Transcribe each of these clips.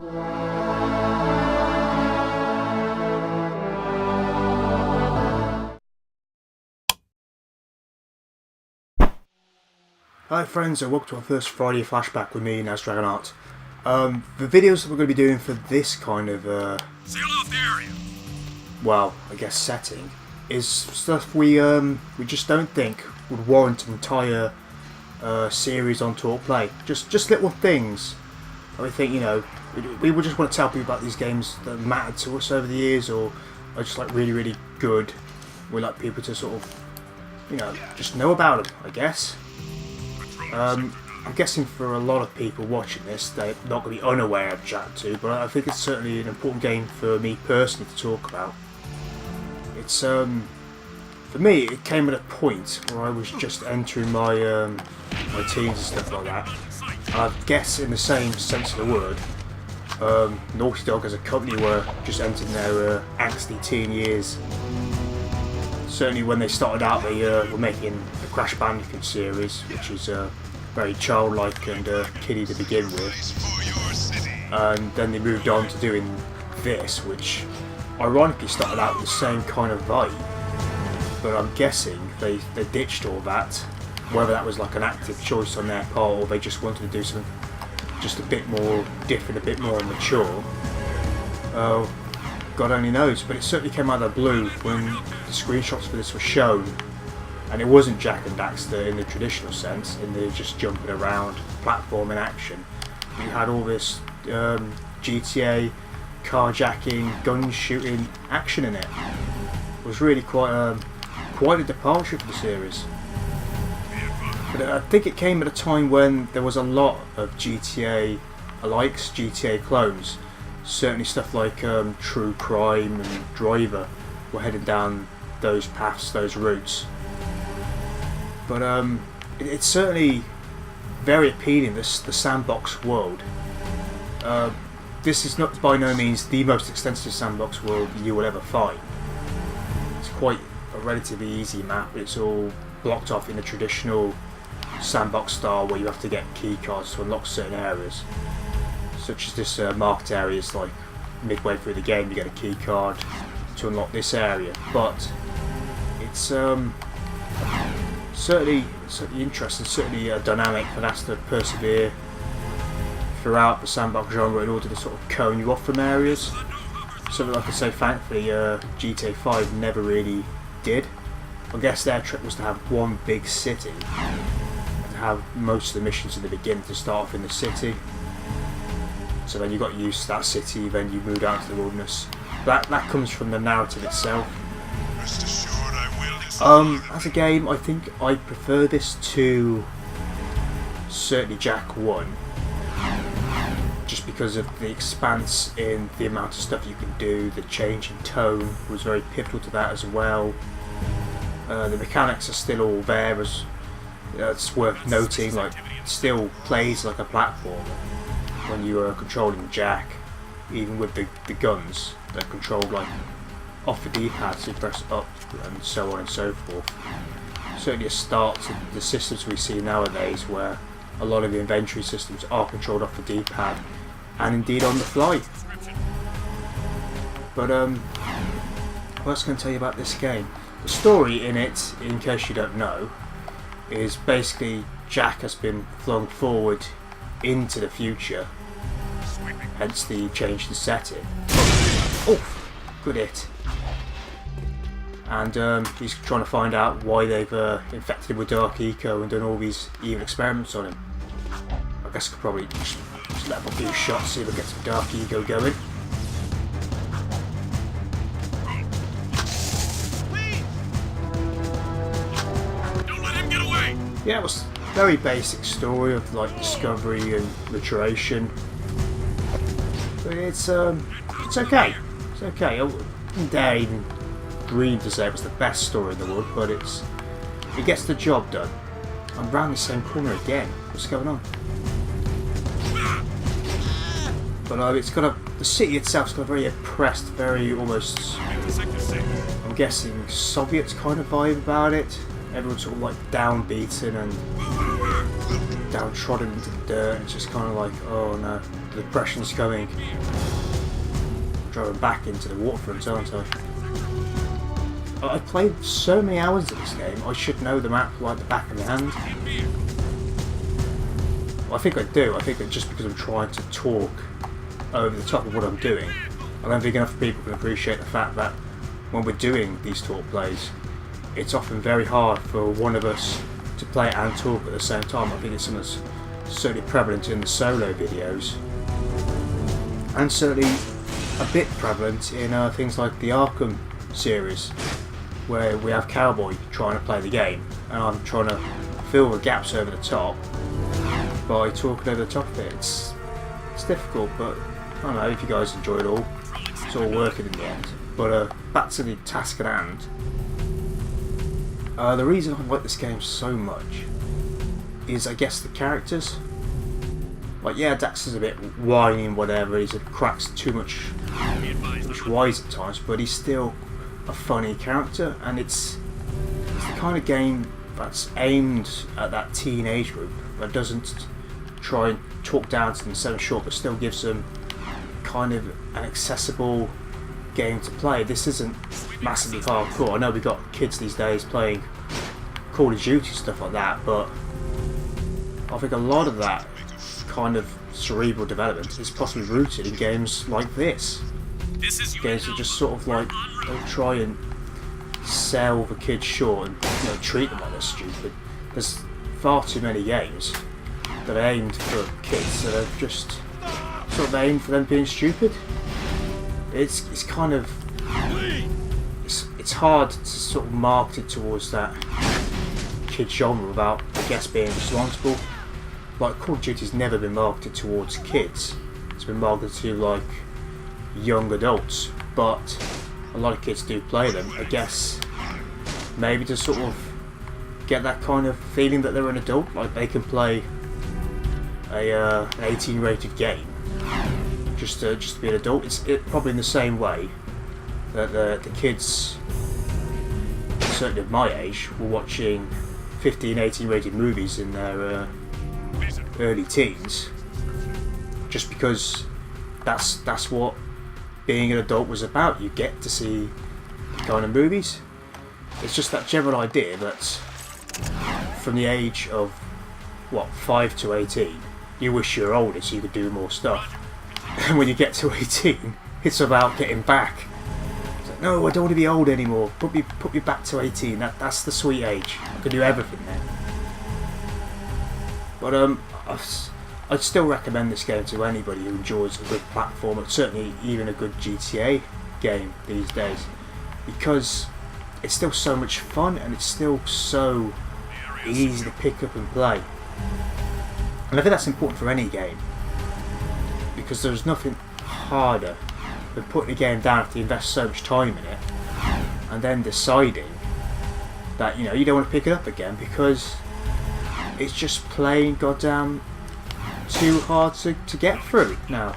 Hi friends, and welcome to our first Friday Flashback with me, Naz Dragonart. The videos that we're going to be doing for this kind of, Seal off the area. well, I guess setting, is stuff we just don't think would warrant an entire series on Talk Play. Just little things that we think, you know, we would just want to tell people about these games that mattered to us over the years, or are just like really, really good. We like people to sort of, you know, just know about them, I guess. I'm guessing for a lot of people watching this, they're not going to be unaware of Jak II, but I think it's certainly an important game for me personally to talk about. It's for me, it came at a point where I was just entering my my teens and stuff like that. And I guess in the same sense of the word, Naughty Dog as a company were just entering their angsty teen years. Certainly when they started out, they were making the Crash Bandicoot series, which is very childlike and kiddie to begin with. And then they moved on to doing this, which ironically started out with the same kind of vibe. But I'm guessing they ditched all that, whether that was like an active choice on their part or they just wanted to do something just a bit more different, a bit more mature. God only knows, but it certainly came out of the blue when the screenshots for this were shown, and it wasn't Jak and Daxter in the traditional sense, in the just jumping around, platform in action. You had all this GTA, carjacking, gun shooting action in it. It was really quite a departure for the series. But I think it came at a time when there was a lot of GTA alikes, GTA clones. Certainly stuff like True Crime and Driver were heading down those paths, those routes. But it's certainly very appealing, the sandbox world. This is not by no means the most extensive sandbox world you will ever find. It's quite a relatively easy map. It's all blocked off in the traditional sandbox style where you have to get key cards to unlock certain areas. Such as this marked area is like midway through the game you get a key card to unlock this area, but it's certainly interesting, certainly dynamic, and has to persevere throughout the sandbox genre in order to sort of cone you off from areas. Something like I say, thankfully GTA 5 never really did. I guess their trick was to have one big city and have most of the missions in the beginning to start off in the city. So then you got used to that city, then you moved out to the wilderness. That comes from the narrative itself. As a game, I think I prefer this to certainly Jak I, just because of the expanse in the amount of stuff you can do. The change in tone was very pivotal to that as well. The mechanics are still all there, as it's worth noting. Like, it still plays like a platform when you are controlling Jak, even with the guns that are controlled like off the D-pad, so you press up and so on and so forth. Certainly a start to the systems we see nowadays, where a lot of the inventory systems are controlled off the D-pad and indeed on the fly. But what else can I tell you about this game? The story in it, in case you don't know, is basically Jak has been flung forward into the future, hence the change in setting. Oh, good hit. And he's trying to find out why they've infected him with Dark Eco and done all these evil experiments on him. I guess I could probably just let him a few shots, see if we get some Dark Eco going. Don't let him get away. Yeah, it was a very basic story of like discovery and maturation. But it's okay. It's okay. I wouldn't dare even dream to say it was the best story in the world, but it gets the job done. I'm round the same corner again. What's going on? But it's got the city itself's got a very oppressed, very almost, I'm guessing, Soviet kind of vibe about it. Everyone's sort of like downbeaten and downtrodden into the dirt. It's just kind of like, oh no. The depression's coming. Driving back into the waterfront, aren't I? I've played so many hours of this game, I should know the map like the back of my hand. Well, I think I do. I think that just because I'm trying to talk over the top of what I'm doing, I don't think enough people can appreciate the fact that when we're doing these talk plays, it's often very hard for one of us to play and talk at the same time. I think it's something that's certainly prevalent in the solo videos, and certainly a bit prevalent in things like the Arkham series, where we have Cowboy trying to play the game, and I'm trying to fill the gaps over the top by talking over the top of it. It's difficult, but I don't know if you guys enjoy it all. It's all working in the end. But back to the task at hand. The reason I like this game so much is, I guess, the characters. Like, yeah, Dexter's a bit whiny and whatever, he cracks too much wise at times, but he's still a funny character, and it's the kind of game that's aimed at that teenage group, that doesn't try and talk down to them so short, but still gives them kind of an accessible game to play. This isn't massively hardcore. I know we've got kids these days playing Call of Duty, stuff like that, but I think a lot of that kind of cerebral development is possibly rooted in games like this. Games that just sort of like don't try and sell the kids short and, you know, treat them like they're stupid. There's far too many games that are aimed for kids that are just sort of aimed for them being stupid. It's kind of it's hard to sort of market it towards that kid genre without, I guess, being responsible. Like, Call of Duty's never been marketed towards kids. It's been marketed to like young adults, but a lot of kids do play them. I guess maybe to sort of get that kind of feeling that they're an adult, like they can play an 18 rated game just to be an adult. It's probably in the same way that the kids, certainly of my age, were watching 15, 18 rated movies in their early teens, just because that's what being an adult was about. You get to see the kind of movies. It's just that general idea that from the age of 5 to 18, you wish you were older so you could do more stuff. And when you get to 18, it's about getting back. It's like, no, I don't want to be old anymore. Put me back to 18. That's the sweet age. I can do everything then. But I'd still recommend this game to anybody who enjoys a good platformer, certainly even a good GTA game these days, because it's still so much fun and it's still so easy to pick up and play. And I think that's important for any game, because there's nothing harder than putting a game down after you invest so much time in it and then deciding that, you know, you don't want to pick it up again because it's just plain goddamn too hard to get through now.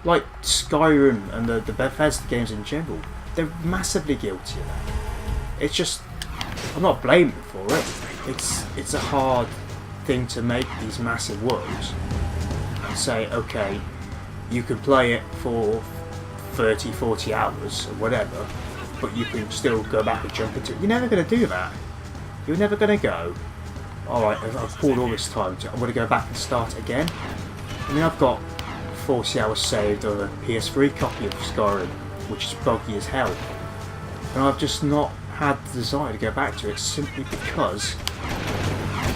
Like Skyrim and the Bethesda games in general, they're massively guilty of that. It's just, I'm not blaming them for it. It's a hard thing to make these massive worlds and say, okay, you can play it for 30, 40 hours or whatever, but you can still go back and jump into it. You're never going to do that. You're never going to go, alright, I've poured all this time, I'm going to go back and start again. I mean, I've got 40 hours saved on a PS3 copy of Skyrim, which is buggy as hell. And I've just not had the desire to go back to it simply because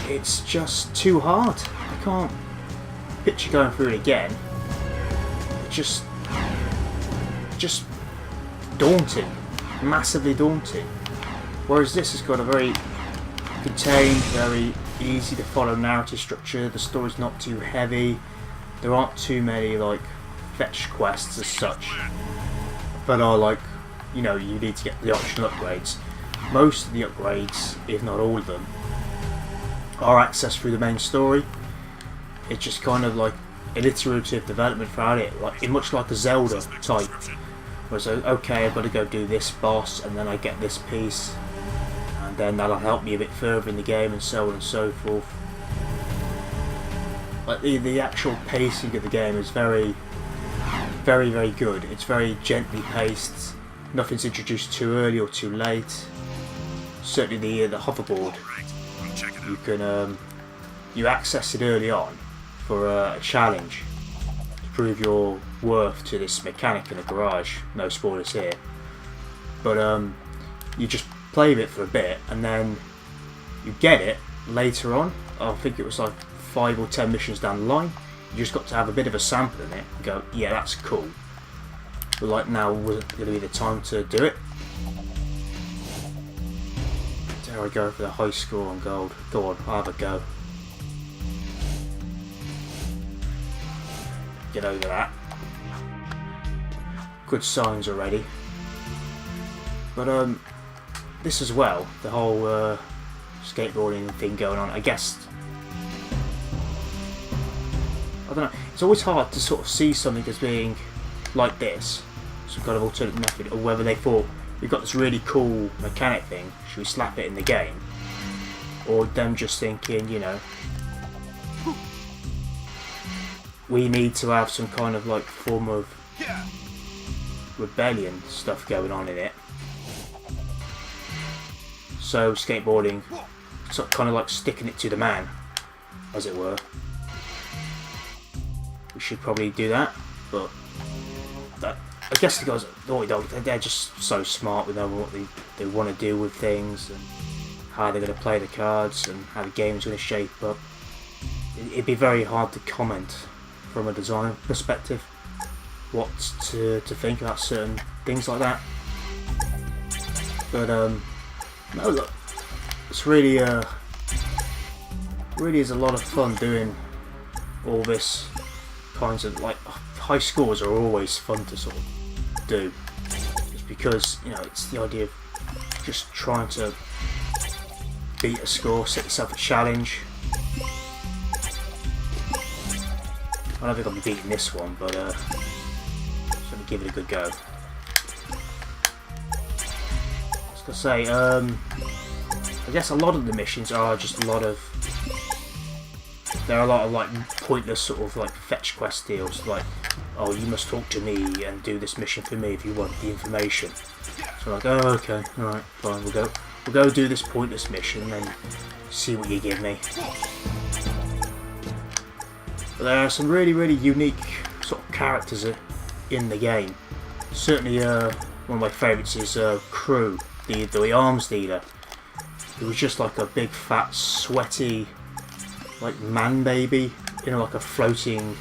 it's just too hard. I can't picture going through it again. It's just daunting. Massively daunting. Whereas this has got a very contained, very easy to follow narrative structure. The story's not too heavy. There aren't too many like fetch quests as such that are like, you know, you need to get the optional upgrades. Most of the upgrades, if not all of them, are accessed through the main story. It's just kind of like an iterative development throughout it, like much like a Zelda type. Where it's like, okay, I've got to go do this boss, and then I get this piece, and then that'll help me a bit further in the game, and so on and so forth. like the actual pacing of the game is very, very good. It's very gently paced. Nothing's introduced too early or too late. Certainly the hoverboard, you can you access it early on for a challenge to prove your worth to this mechanic in the garage. No spoilers here, but you just play with it for a bit and then you get it later on. I think it was like 5 or 10 missions down the line. You just got to have a bit of a sample in it and go, yeah, that's cool. But like, now wasn't going to be the time to do it. There I go for the high score on gold. Go on, I'll have a go. Get over that. Good signs already. But this as well, the whole skateboarding thing going on, I guess, I don't know, it's always hard to sort of see something as being like this, some kind of alternate method, or whether they thought, we've got this really cool mechanic thing, should we slap it in the game? Or them just thinking, you know, we need to have some kind of like form of rebellion stuff going on in it. So skateboarding, so kind of like sticking it to the man, as it were. We should probably do that, but I guess the guys at Naughty Dog, they're just so smart with knowing what they want to do with things and how they're going to play the cards and how the game's going to shape up. It'd be very hard to comment from a design perspective what to think about certain things like that. But no, look, it's really is a lot of fun doing all this kinds of, like, high scores are always fun to sort of do, just because, you know, it's the idea of just trying to beat a score, set yourself a challenge. I don't think I'll be beating this one, but just let me give it a good go. I was gonna say, I guess a lot of the missions are just a lot of, there are a lot of like pointless sort of like fetch quest deals, like, oh, you must talk to me and do this mission for me if you want the information. So like, oh, okay, alright, fine, we'll go do this pointless mission and then see what you give me. But there are some really unique sort of characters in the game. Certainly one of my favourites is Crew, the arms dealer. He was just like a big fat sweaty like man baby in like a floating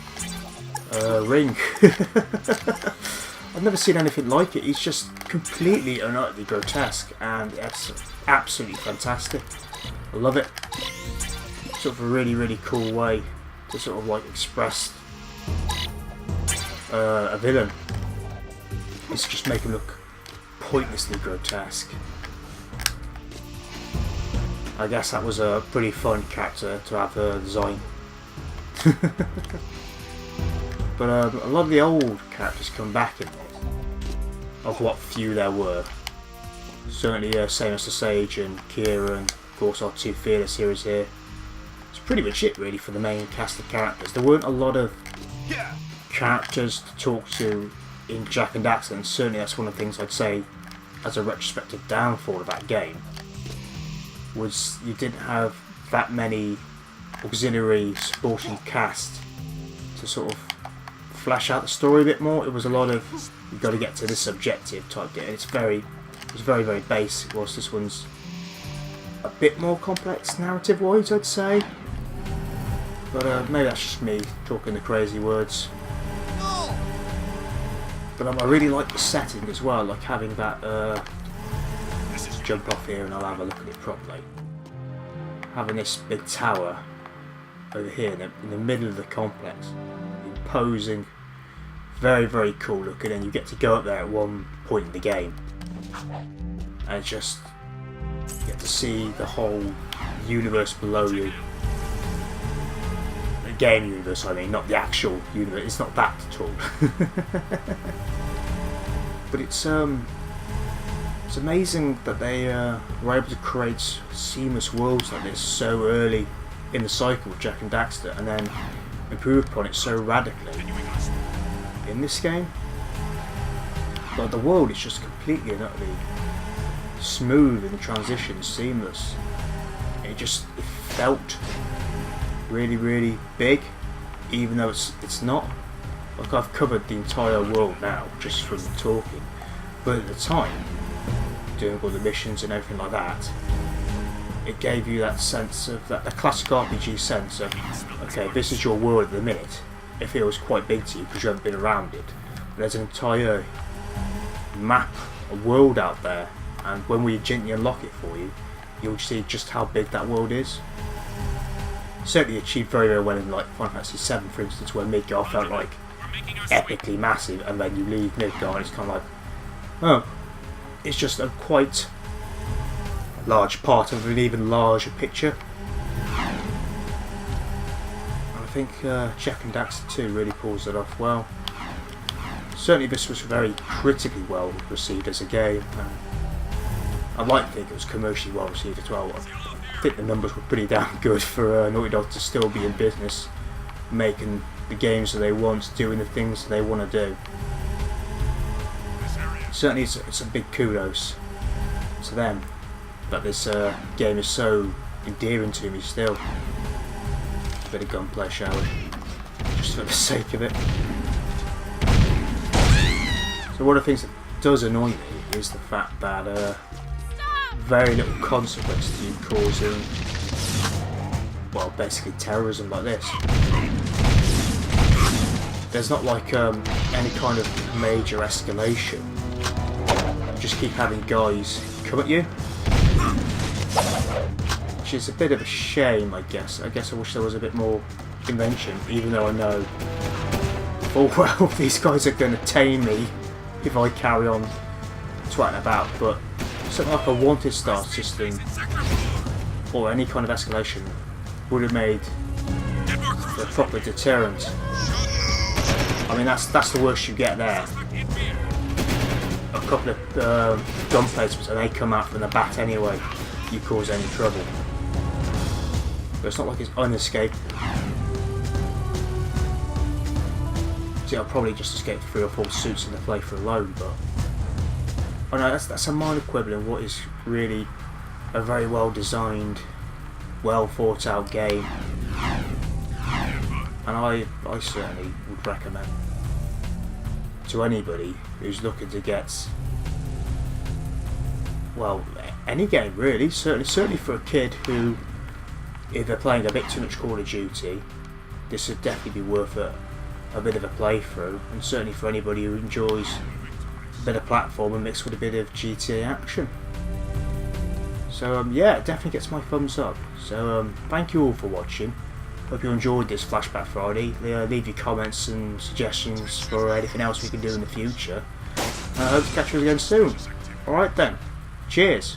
ring. I've never seen anything like it. He's just completely and utterly grotesque, and it's absolutely fantastic. I love it. Sort of a really cool way to sort of like express a villain. It's just make him look pointlessly grotesque. I guess that was a pretty fun character to have design. But a lot of the old characters come back in this, of what few there were. Certainly Samus the Sage and Kira, and of course our two Fearless heroes here. It's pretty much it really for the main cast of characters. There weren't a lot of characters to talk to in Jak and Daxter, and certainly that's one of the things I'd say as a retrospective downfall of that game, was you didn't have that many auxiliary supporting cast to sort of flesh out the story a bit more. It was a lot of, you've got to get to this objective type game. It's very basic, whilst this one's a bit more complex narrative wise, I'd say. But maybe that's just me talking the crazy words. But I really like the setting as well, like having that jump off here and I'll have a look at it properly. Having this big tower over here in the middle of the complex, imposing, very cool looking, and you get to go up there at one point in the game and just get to see the whole universe below you. The game universe, I mean, not the actual universe. It's not that at all. But it's amazing that they were able to create seamless worlds like this so early in the cycle with Jak and Daxter, and then improved upon it so radically in this game. But the world is just completely and utterly smooth in the transition, seamless. It felt really, really big, even though it's not. Like, I've covered the entire world now just from talking, but at the time, doing all the missions and everything like that, it gave you that sense of the classic RPG sense of, okay, this is your world at the minute. It feels quite big to you because you haven't been around it. But there's an entire map, a world out there, and when we gently unlock it for you, you'll see just how big that world is. Certainly achieved very, very well in like Final Fantasy VII, for instance, where Midgar felt like epically massive, and then you leave Midgar and it's kind of like, oh, it's just a quite large part of an even larger picture. And I think Jak and Daxter 2 really pulls it off well. Certainly this was very critically well received as a game. I'd like to think it was commercially well received as well. I think the numbers were pretty damn good for Naughty Dog to still be in business, making the games that they want, doing the things that they want to do. Certainly it's a big kudos to them that this game is so endearing to me still. A bit of gunplay, shall we? Just for the sake of it. So one of the things that does annoy me is the fact that very little consequence to you causing, well, basically terrorism like this. There's not like any kind of major escalation. You just keep having guys come at you, which is a bit of a shame, I guess. I wish there was a bit more invention, even though I know full well these guys are going to tame me if I carry on twatting about, but something like a wanted start system or any kind of escalation would have made a proper deterrent. I mean, that's the worst you get there. A couple of gun placements and they come out from the bat anyway, you cause any trouble. But it's not like it's unescapable. See, I'll probably just escape 3 or 4 suits in the playthrough alone, but I know that's a minor quibble in what is really a very well designed, well thought out game, and I certainly would recommend to anybody who's looking to get, well, any game really, certainly for a kid who, if they're playing a bit too much Call of Duty, this would definitely be worth a bit of a playthrough, and certainly for anybody who enjoys a bit of platform mixed with a bit of GTA action. So yeah, it definitely gets my thumbs up. So thank you all for watching. Hope you enjoyed this Flashback Friday. Leave your comments and suggestions for anything else we can do in the future. And I hope to catch you again soon. Alright then, cheers.